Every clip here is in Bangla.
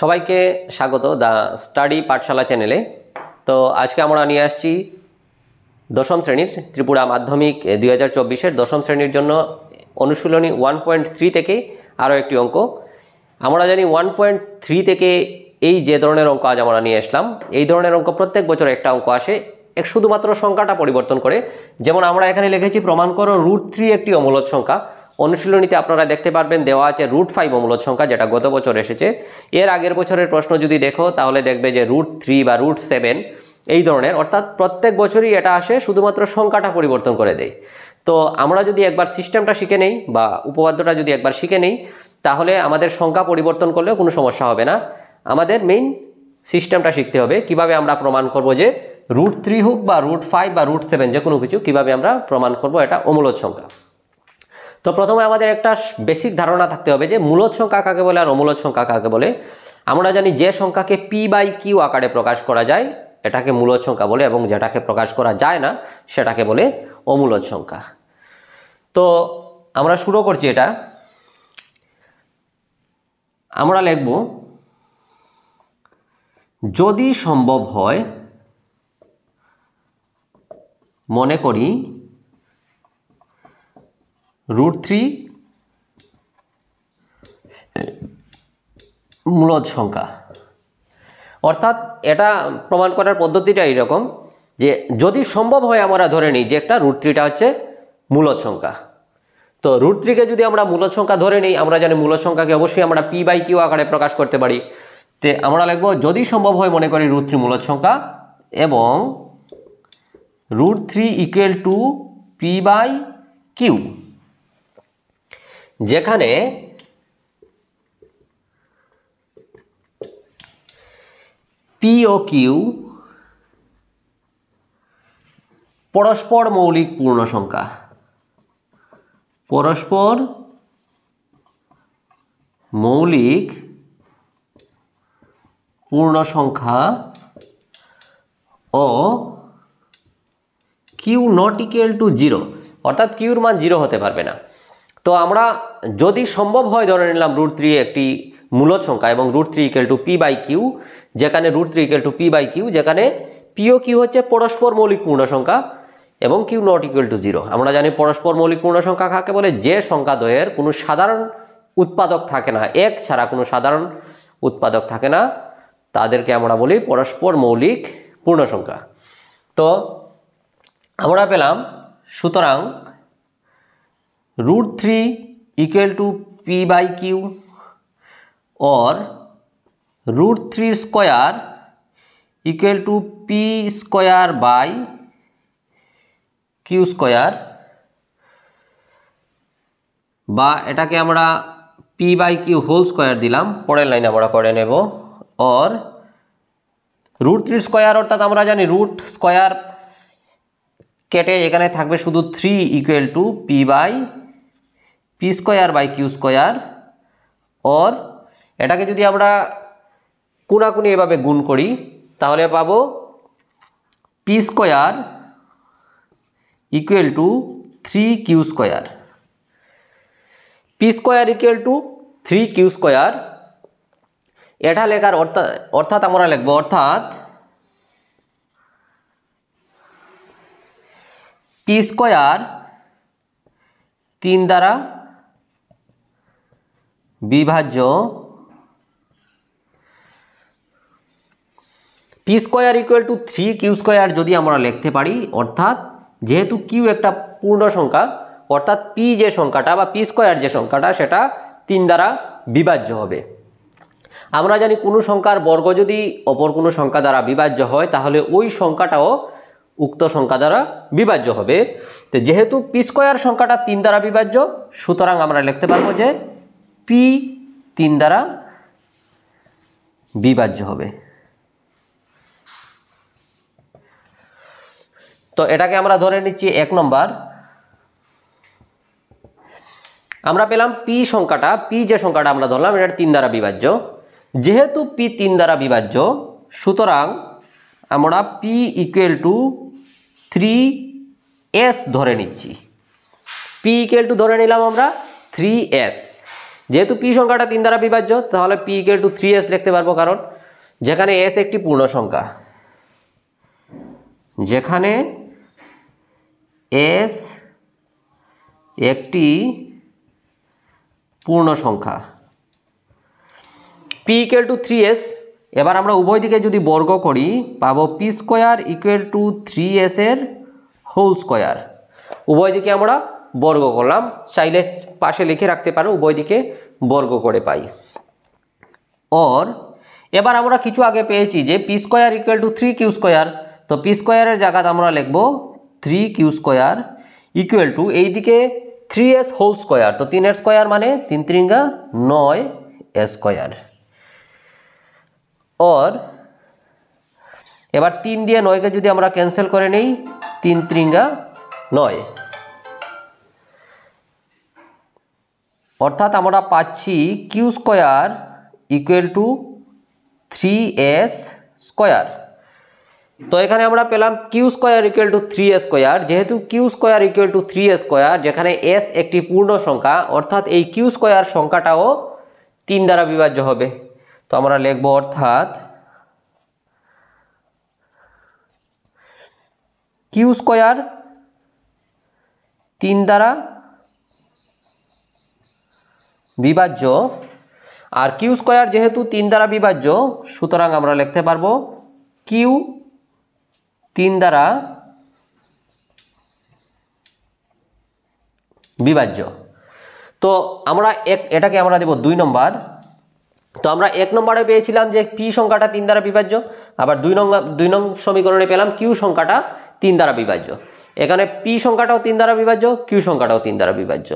সবাইকে স্বাগত দা স্টাডি পাঠশালা চ্যানেলে। তো আজকে আমরা নিয়ে আসছি দশম শ্রেণীর ত্রিপুরা মাধ্যমিক 2024-এর দশম শ্রেণীর জন্য অনুশীলনী 1.3 থেকে আরও একটি অঙ্ক। আমরা জানি 1.3 থেকে এই যে ধরনের অঙ্ক আজ আমরা নিয়ে আসলাম, এই ধরনের অঙ্ক প্রত্যেক বছর একটা অঙ্ক আসে, শুধুমাত্র সংখ্যাটা পরিবর্তন করে। যেমন আমরা এখানে লিখেছি প্রমাণ করো √3 একটি অমূলদ সংখ্যা। অনুশীলনীতে আপনারা দেখতে পারবেন দেওয়া আছে √5 অমূলদ সংখ্যা, যেটা গত বছর এসেছে। এর আগের বছরের প্রশ্ন যদি দেখো তাহলে দেখবে যে √3 বা √7 এই ধরনের, অর্থাৎ প্রত্যেক বছরই এটা আসে, শুধুমাত্র সংখ্যাটা পরিবর্তন করে দেয়। তো আমরা যদি একবার সিস্টেমটা শিখে নেই বা উপপাদ্যটা যদি একবার শিখে নেই, তাহলে আমাদের সংখ্যা পরিবর্তন করলেও কোনো সমস্যা হবে না। আমাদের মেইন সিস্টেমটা শিখতে হবে, কিভাবে আমরা প্রমাণ করব যে √3 হোক বা √5 বা √7 যে কোনো কিছু কিভাবে আমরা প্রমাণ করব এটা অমূলদ সংখ্যা। তো প্রথমে আমাদের একটা বেসিক ধারণা থাকতে হবে যে মূলদ সংখ্যা কাকে বলে আর অমূলদ সংখ্যা কাকে বলে। আমরা জানি যে সংখ্যাকে p/q আকারে প্রকাশ করা যায় এটাকে মূলদ সংখ্যা বলে, এবং যেটাকে প্রকাশ করা যায় না সেটাকে বলে অমূলদ সংখ্যা। তো আমরা শুরু করছি এটা। আমরা লিখব যদি সম্ভব হয়, মনে করি √3 মূলদ সংখ্যা। অর্থাৎ এটা প্রমাণ করার পদ্ধতিটা এইরকম যে যদি সম্ভব হয় আমরা ধরে নিই যে একটা √3টা হচ্ছে মূলদ সংখ্যা। তো √3কে যদি আমরা মূলদ সংখ্যা ধরে নিই, আমরা জানি মূলদ সংখ্যাকে অবশ্যই আমরা p/q আকারে প্রকাশ করতে পারি। তে আমরা লিখব যদি সম্ভব হয় মনে করি √3 মূলদ সংখ্যা এবং √3 = p/q, যেখানে p ও q পরস্পর মৌলিক পূর্ণ সংখ্যা। পরস্পর মৌলিক পূর্ণ সংখ্যা ও q ≠ 0, অর্থাৎ q এর মান 0 হতে পারবে না। তো আমরা যদি সম্ভব হয় ধরে নিলাম √3 একটি মূলদ সংখ্যা এবং √3 = p/q, যেখানে √3 = p/q, যেখানে p ও q হচ্ছে পরস্পর মৌলিক পূর্ণ সংখ্যা এবং q ≠ 0। আমরা জানি পরস্পর মৌলিক পূর্ণ সংখ্যা কাকে বলে, যে সংখ্যা দ্বয়ের কোনো সাধারণ উৎপাদক থাকে না, এক ছাড়া কোনো সাধারণ উৎপাদক থাকে না, তাদেরকে আমরা বলি পরস্পর মৌলিক পূর্ণ সংখ্যা। তো আমরা পেলাম, সুতরাং √3 = p/q or √3² = p²/q², বা এটাকে আমরা p/q² দিলাম, পরের লাইনে আমরা করে নেব। or √3² অর্থাৎ আমরা জানি রুট স্কোয়ার কেটে এখানে থাকবে শুধু 3 = p²/q², or এটাকে যদি আমরা কোনাকুনি এভাবে গুণ করি তাহলে পাবো p² = 3q²। p² = 3q², এটা লেখার অর্থাৎ আমরা লিখব অর্থাৎ p² 3 দ্বারা বিভাজ্য। p² = 3q² যদি আমরা লিখতে পারি, অর্থাৎ যেহেতু q একটা পূর্ণ সংখ্যা, অর্থাৎ p যে সংখ্যাটা বা p² যে সংখ্যাটা সেটা 3 দ্বারা বিভাজ্য হবে। আমরা জানি কোনো সংখ্যার বর্গ যদি অপর কোনো সংখ্যা দ্বারা বিভাজ্য হয় তাহলে ওই সংখ্যাটাও উক্ত সংখ্যা দ্বারা বিভাজ্য হবে। তো যেহেতু p² সংখ্যাটা 3 দ্বারা বিভাজ্য, সুতরাং আমরা লিখতে পারবো যে p 3 দ্বারা বিভাজ্য হবে। তো এটাকে আমরা ধরে নিচ্ছি 1 নম্বর। আমরা পেলাম p সংখ্যাটা, p যে সংখ্যাটা আমরা ধরলাম এটা 3 দ্বারা বিভাজ্য। যেহেতু p 3 দ্বারা বিভাজ্য, সুতরাং আমরা p = 3s ধরে নিচ্ছি। p = ধরে নিলাম আমরা 3s, যেহেতু পি সংখ্যাটা 3 দ্বারা বিভাজ্য তাহলে পি ইকুয়াল টু 3s লিখতে পারবো, কারণ যেখানে s একটি পূর্ণ সংখ্যা, যেখানে s একটি পূর্ণ সংখ্যা, p ইকুয়াল টু 3s। এবার আমরা উভয় দিকে যদি বর্গ করি পাবো p square equal to 3s এর হোল স্কয়ার। উভয় দিকে আমরা বর্গ করলাম, চাইলে পাশে লিখে রাখতে পারো উভয় দিকে বর্গ করে পাই। और এবার আমরা কিছু আগে পেয়েছি যে p square equal to 3q square, তো p স্কয়ারের জায়গায় আমরা লিখব 3q স্কয়ার ইকুয়াল টু এইদিকে 3s হোল স্কয়ার, তো 3 এর স্কয়ার মানে 3 3 9 স্কয়ার। और এবার 3 দিয়ে 9 কে যদি আমরা ক্যান্সেল করে নেই 3 3 9, অর্থাৎ আমরা পাচ্ছি q square equal to 3s square. তো এখানে আমরা পেলাম q square equal to 3s square. যেহেতু q square equal to 3s square, যেখানে s একটি পূর্ণ সংখ্যা, অর্থাৎ এই q স্কয়ার সংখ্যাটাও 3 দ্বারা বিভাজ্য হবে। তো আমরা লিখব অর্থাৎ q স্কয়ার 3 দ্বারা বিভাজ্য, আর q স্কয়ার যেহেতু 3 দ্বারা বিভাজ্য সুতরাং আমরা লিখতে পারবো q 3 দ্বারা বিভাজ্য। তো আমরা এটাকে আমরা দেব 2 নম্বর। তো আমরা 1 নম্বরে পেয়েছিলাম যে p সংখ্যাটা 3 দ্বারা বিভাজ্য, আবার 2 নং সমীকরণে পেলাম q সংখ্যাটা 3 দ্বারা বিভাজ্য। এখানে p সংখ্যাটাও 3 দ্বারা বিভাজ্য, q সংখ্যাটাও 3 দ্বারা বিভাজ্য,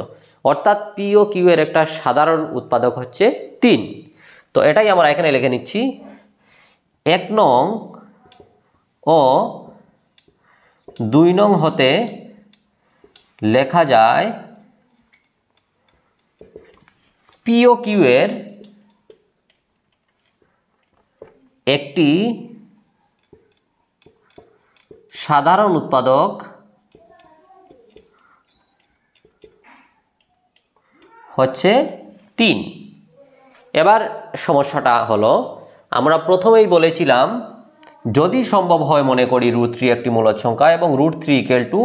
অর্থাৎ p ও q এর একটা সাধারণ উৎপাদক হচ্ছে 3। তো এটাই আমরা এখানে লিখে নিচ্ছি। 1 নং ও 2 নং হতে লেখা যায় p ও q এর একটি সাধারণ উৎপাদক হচ্ছে 3। এবার সমস্যাটা হলো, আমরা প্রথমেই বলেছিলাম যদি সম্ভব হয় মনে করি √3 একটি মূলদ সংখ্যা এবং √3 ইকুয়াল টু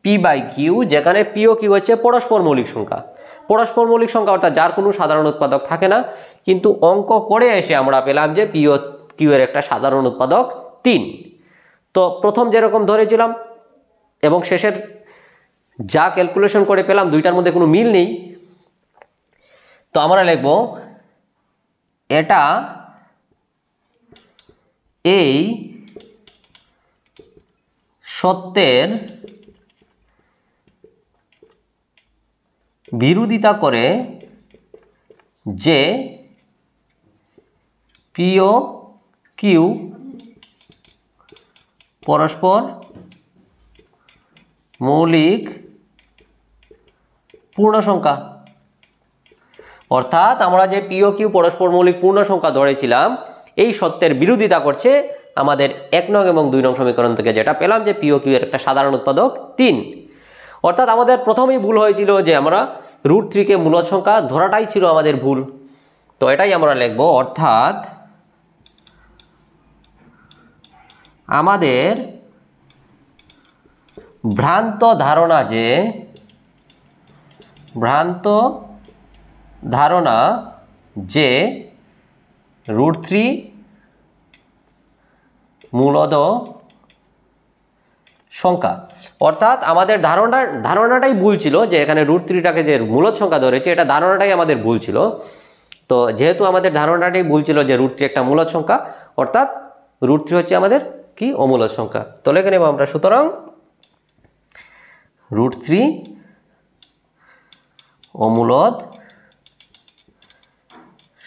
p/q, যেখানে p ও q হচ্ছে পরস্পর মৌলিক সংখ্যা। পরস্পর মৌলিক সংখ্যা অর্থাৎ যার কোনো সাধারণ উৎপাদক থাকে না, কিন্তু অঙ্ক করে এসে আমরা পেলাম যে p ও q এর একটা সাধারণ উৎপাদক 3। তো প্রথম যেরকম ধরেছিলাম এবং শেষের যা ক্যালকুলেশন করে পেলাম দুইটার মধ্যে কোনো মিল নেই। তো আমরা লিখব এটা এই সত্যের বিরোধিতা করে যে p ও q পরস্পর মৌলিক পূর্ণ সংখ্যা। অর্থাৎ আমরা যে p ও q পরস্পর মৌলিক পূর্ণ সংখ্যা ধরেছিলাম এই সত্যের বিরোধিতা করছে আমাদের 1 নং এবং 2 নং সমীকরণ থেকে যেটা পেলাম যে p ও q এর একটা সাধারণ উৎপাদক 3। অর্থাৎ আমাদের প্রথমেই ভুল হয়েছিল যে আমরা √3 কে মূলদ সংখ্যা ধরাটাই ছিল আমাদের ভুল। তো এটাই আমরা লিখব, অর্থাৎ আমাদের ভ্রান্ত ধারণা যে √3 মূলদ সংখ্যা, অর্থাৎ আমাদের ধারণাটাই ভুল ছিল যে এখানে √3টাকে যে মূলদ সংখ্যা ধরেছে এটা ধারণাটাই আমাদের ভুল ছিল। তো যেহেতু আমাদের ধারণাটাই ভুল ছিল যে √3 একটা মূলদ সংখ্যা, অর্থাৎ √3 হচ্ছে আমাদের কি অমূলদ সংখ্যা। তো লিখে নেব আমরা, সুতরাং √3 অমূলদ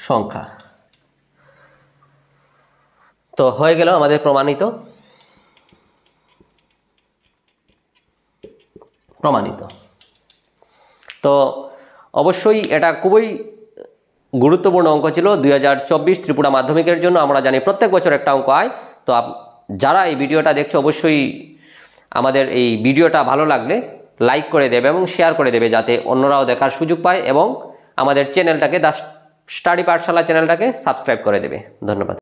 সংখ্যা। তো হয়ে গেল আমাদের প্রমাণিত। তো অবশ্যই এটা খুবই গুরুত্বপূর্ণ অঙ্ক ছিল 2024 ত্রিপুরা মাধ্যমিকের জন্য। আমরা জানি প্রত্যেক বছর একটা অঙ্ক হয়। তো যারা এই ভিডিওটা দেখছো অবশ্যই আমাদের এই ভিডিওটা ভালো লাগলে লাইক করে দেবে এবং শেয়ার করে দেবে যাতে অন্যরাও দেখার সুযোগ পায় এবং আমাদের চ্যানেলটাকে দ্য স্টাডি পাঠশালা চ্যানেলটাকে সাবস্ক্রাইব করে দেবে। ধন্যবাদ।